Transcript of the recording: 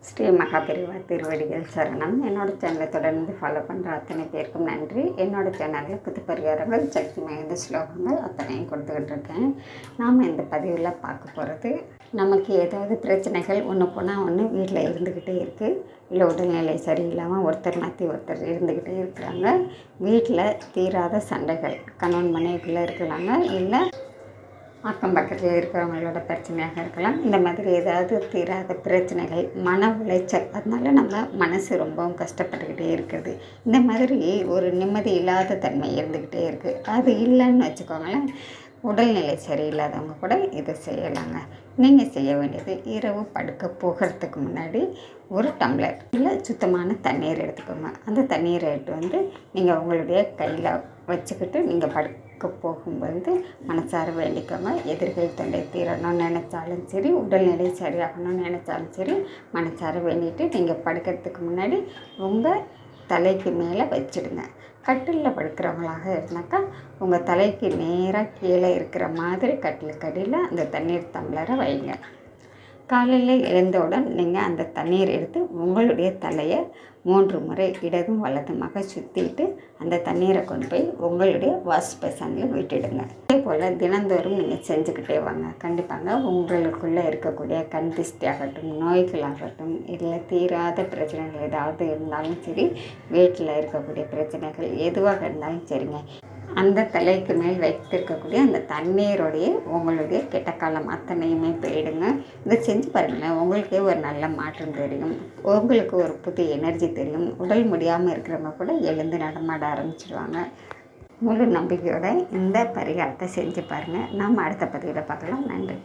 ஸ்ரீ மகாபெரிவா திருவடிகள் சரணம். என்னோடய சேனலை தொடர்ந்து ஃபாலோ பண்ணுற அத்தனை பேருக்கும் நன்றி. என்னோடய சேனலில் புது பரிகாரங்கள், சக்தி வாய்ந்த ஸ்லோகங்கள் அத்தனையும் கொடுத்துக்கிட்டு இருக்கேன். நாம் இந்த பதிவில் பார்க்க போகிறது, நமக்கு ஏதாவது பிரச்சனைகள் ஒன்று போனால் ஒன்று வீட்டில் இருந்துக்கிட்டே இருக்குது. இல்லை உடல்நிலை சரியில்லாமல் ஒருத்தர் மாற்றி ஒருத்தர் இருந்துக்கிட்டே இருக்கிறாங்க. வீட்டில் தீராத சண்டைகள் கணவன் மனைவிக்குள்ளே இருக்கலாங்க, இல்லை அக்கம் பக்கத்தில் இருக்கிறவங்களோட பிரச்சனையாக இருக்கலாம். இந்த மாதிரி ஏதாவது தீராத பிரச்சனைகள், மன உளைச்சல், அதனால் நம்ம மனசு ரொம்பவும் கஷ்டப்பட்டுக்கிட்டே இருக்குது. இந்த மாதிரி ஒரு நிம்மதி இல்லாத தன்மை இருந்துக்கிட்டே இருக்குது. அது இல்லைன்னு வச்சுக்கோங்களேன். உடல்நிலை சரியில்லாதவங்க கூட இதை செய்யலாங்க. நீங்கள் செய்ய வேண்டியது, இரவு படுக்க போகிறதுக்கு முன்னாடி ஒரு டம்ளர் இல்லை சுத்தமான தண்ணீர் எடுத்துக்கோங்க. அந்த தண்ணீரை எடுத்து நீங்கள் உங்களுடைய கையில் வச்சுக்கிட்டு நீங்கள் படுக்க போகும்போது மனசார வேண்டிக்கோங்க. எதிர்கள் தொண்டை தீரணும்னு நினச்சாலும் சரி, உடல்நிலை சரியாகணும்னு நினச்சாலும் சரி, மனசார வேண்டிட்டு நீங்கள் படுக்கிறதுக்கு முன்னாடி உங்கள் தலைக்கு மேலே வச்சுடுங்க. கட்டிலில் படுக்கிறவங்களாக இருந்தாக்கா உங்கள் தலைக்கு நேராக கீழே இருக்கிற மாதிரி கட்டிலுக்கு அடியில் அந்த தண்ணீர் டம்ளரை வைங்க. காலையில் எழுந்தவுடன் நீங்கள் அந்த தண்ணீர் எடுத்து உங்களுடைய தலையை 3 முறை இடதும் வலதுமாக சுற்றிட்டு அந்த தண்ணீரை கொண்டு போய் உங்களுடைய வாஷ் பேசனில் விட்டுடுங்க. அதே போல் தினந்தோறும் நீங்கள் செஞ்சுக்கிட்டே வாங்க. கண்டிப்பாங்க உங்களுக்குள்ளே இருக்கக்கூடிய கண் திஷ்டி ஆகட்டும், நோய்களாகட்டும், இல்லை தீராத பிரச்சனைகள் ஏதாவது இருந்தாலும் சரி, வீட்டில் இருக்கக்கூடிய பிரச்சனைகள் எதுவாக இருந்தாலும் சரிங்க, அந்த தலைக்கு மேல் வைத்திருக்கக்கூடிய அந்த தண்ணீரோடைய உங்களுடைய கெட்ட காலம் அத்தனையுமே போயிடுங்க. இதை செஞ்சு பாருங்களேன், உங்களுக்கே ஒரு நல்ல மாற்றம் தெரியும். உங்களுக்கு ஒரு புது எனர்ஜி தெரியும். உடல் முடியாமல் இருக்கிறவங்க கூட எழுந்து நடமாட ஆரம்பிச்சிடுவாங்க. முழு நம்பிக்கையோட இந்த பரிகாரத்தை செஞ்சு பாருங்கள். நாம் அடுத்த பதிவில் பார்க்கலாம். நன்றி.